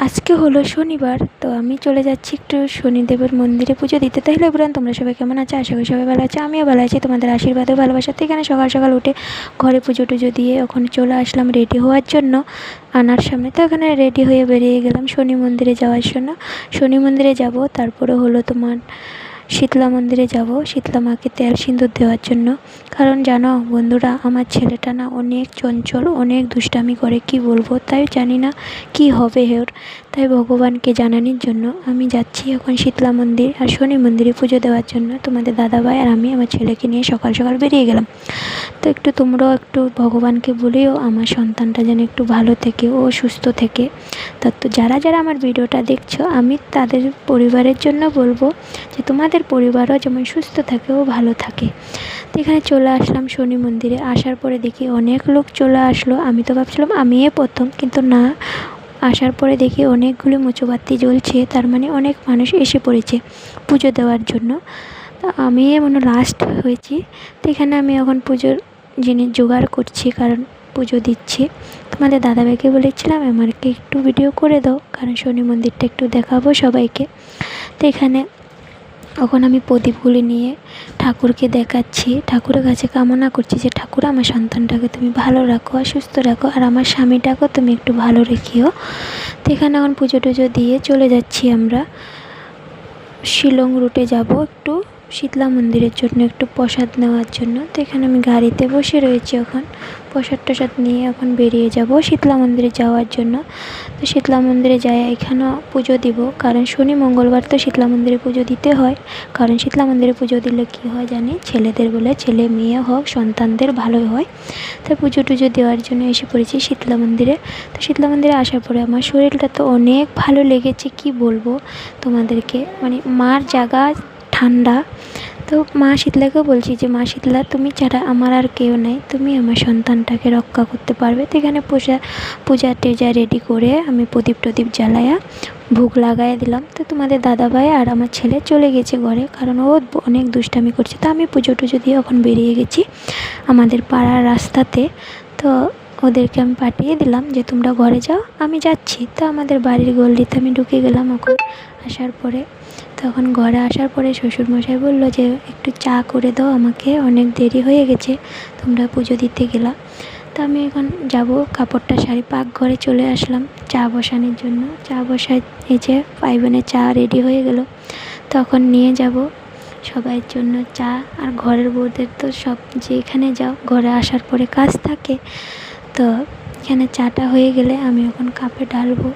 আজকে হলো শনিবার, তো আমি চলে যাচ্ছি একটু শনিদেবের মন্দিরে পুজো দিতে। তাহলে এবার তোমরা সবাই কেমন আছো? আশা করি সবাই ভালো আছে, আমিও ভালো আছি তোমাদের আশীর্বাদে ভালোবাসাতে। এখানে সকাল সকাল উঠে ঘরে পুজো টুজো দিয়ে ওখানে চলে আসলাম রেডি হওয়ার জন্য আনার সামনে। তো এখানে রেডি হয়ে বেরিয়ে গেলাম শনি মন্দিরে যাওয়ার জন্য। শনি মন্দিরে যাব, তারপরে হলো তোমার শীতলা মন্দিরে যাব শীতলা মাকে তেল সিঁদুর দেওয়ার জন্য। কারণ জানো বন্ধুরা, আমার ছেলেটা না অনেক চঞ্চল, অনেক দুষ্টামি করে, কি বলবো, তাই জানি না কি হবে ওর। তাই ভগবানকে জানানোর জন্য আমি যাচ্ছি এখন শীতলা মন্দির আর শনি মন্দিরে পুজো দেওয়ার জন্য। তোমাদের দাদাভাই আর আমি আমার ছেলেকে নিয়ে সকাল সকাল বেরিয়ে গেলাম। তো একটু তোমরাও একটু ভগবানকে বলিও আমার সন্তানটা যেন একটু ভালো থেকে ও সুস্থ থেকে। তো যারা যারা আমার ভিডিওটা দেখছো, আমি তাদের পরিবারের জন্য বলবো যে তোমাদের পরিবারও যেমন সুস্থ থাকে ও ভালো থাকে। তো এখানে চলে আসলাম শনি মন্দিরে। আসার পরে দেখি অনেক লোক চলে আসলো। আমি তো ভাবছিলাম আমিই প্রথম, কিন্তু না, আসার পরে দেখি অনেকগুলো মোমবাতি জ্বলছে, তার মানে অনেক মানুষ এসে পড়েছে পুজো দেওয়ার জন্য। তো আমি মনে লাস্ট হয়েছি। তো এখানে আমি এখন পুজোর জিনিস জোগাড় করছি, কারণ পুজো দিচ্ছি। তোমাদের দাদাভাইকে বলেছিলাম আমাকে একটু ভিডিও করে দাও, কারণ শনি মন্দিরটা একটু দেখাবো সবাইকে। তো এখানে এখন আমি প্রদীপগুলি নিয়ে ঠাকুরকে দেখাচ্ছি, ঠাকুরের কাছে কামনা করছি যে ঠাকুর আমার সন্তানটাকে তুমি ভালো রাখো আর সুস্থ রাখো, আর আমার স্বামীটাকেও তুমি একটু ভালো রেখিও। তো এখানে এখন পুজো টুজো দিয়ে চলে যাচ্ছি আমরা শিলং রুটে যাব একটু শীতলা মন্দিরের জন্য, একটু প্রসাদ নেওয়ার জন্য। তো এখানে আমি গাড়িতে বসে রয়েছি, এখন প্রসাদ টসাদ নিয়ে এখন বেরিয়ে যাব শীতলা মন্দিরে যাওয়ার জন্য। তো শীতলা মন্দিরে যাই, এখানেও পুজো দিব, কারণ শনি মঙ্গলবার তো শীতলা মন্দিরে পুজো দিতে হয়। কারণ শীতলা মন্দিরে পুজো দিলে কী হয় জানি, ছেলেদের বলে ছেলে মেয়ে হোক সন্তানদের ভালোই হয়। তো পুজো টুজো দেওয়ার জন্য এসে পড়েছি শীতলা মন্দিরে। তো শীতলা মন্দিরে আসার পরে আমার শরীরটা তো অনেক ভালো লেগেছে, কি বলবো তোমাদেরকে, মানে মার জায়গা ঠান্ডা। তো মা শীতলাকেও বলছি যে মা শীতলা, তুমি ছাড়া আমার আর কেউ নেই, তুমি আমার সন্তানটাকে রক্ষা করতে পারবে। তো এখানে পূজা টেজা রেডি করে আমি প্রদীপ টদীপ জ্বালায়া ভোগ লাগাইয়া দিলাম। তো তোমাদের দাদাভাই আর আমার ছেলে চলে গেছে ঘরে, কারণ ও অনেক দুষ্টামি করছে। তো আমি পুজো টুজো দিয়ে এখন বেরিয়ে গেছি আমাদের পাড়ার রাস্তাতে। তো ওদেরকে আমি পাঠিয়ে দিলাম যে তোমরা ঘরে যাও, আমি যাচ্ছি। তো আমাদের বাড়ির গল্লিতে আমি ঢুকে গেলাম এখন আসার পরে। তখন ঘরে আসার পরে শ্বশুরমশাই বললো যে একটু চা করে দাও আমাকে, অনেক দেরি হয়ে গেছে, তোমরা পুজো দিতে গেলা। তো আমি এখন যাব কাপড়টা শাড়ি পাকঘরে চলে আসলাম চা বসানোর জন্য। চা বসাই, এই যে পাইবনের চা রেডি হয়ে গেল। তখন নিয়ে যাব সবাইয়ের জন্য চা। আর ঘরের বউদের তো সব যেখানে যাও ঘরে আসার পরে কাজ থাকে। তো এখানে চাটা হয়ে গেলে আমি এখন কাপে ঢালবো।